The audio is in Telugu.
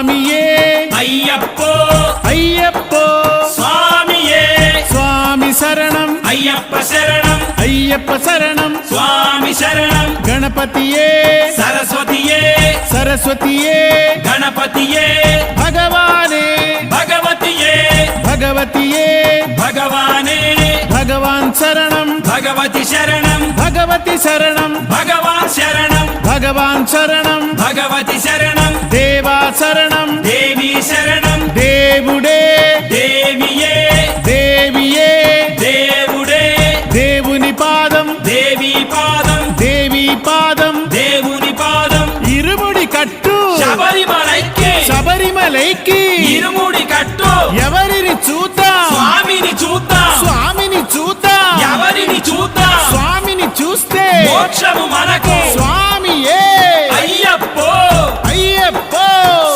స్వామియే అయ్యప్పో అయ్యప్పో స్వామియే స్వామి శరణం అయ్యప్ప శరణం అయ్యప్ప శరణం స్వామి శరణం గణపతియే సరస్వతియే సరస్వతియే గణపతియే భగవానే భగవతియే భగవతియే భగవానే భగవాన్ శరణం భగవతి శరణం భగవతి శరణం భగవాన్ శరణం భగవాన్ శరణం భగవతి శరణం దేవా శరణం దేవి శరణం దేవుడే దేవియే దేవియే దేవుడే దేవుని పాదం దేవి పాదం దేవి పాదం దేవుని పాదం ఇరుముడి కట్టు శబరిమలైకి శబరిమలైకి ఇరుముడి కట్టు ఎవరిని చూద్దాం స్వామిని చూద్దాం స్వామిని చూద్దాం ఎవరిని చూద్దాం స్వామిని చూస్తే మోక్షము మనకు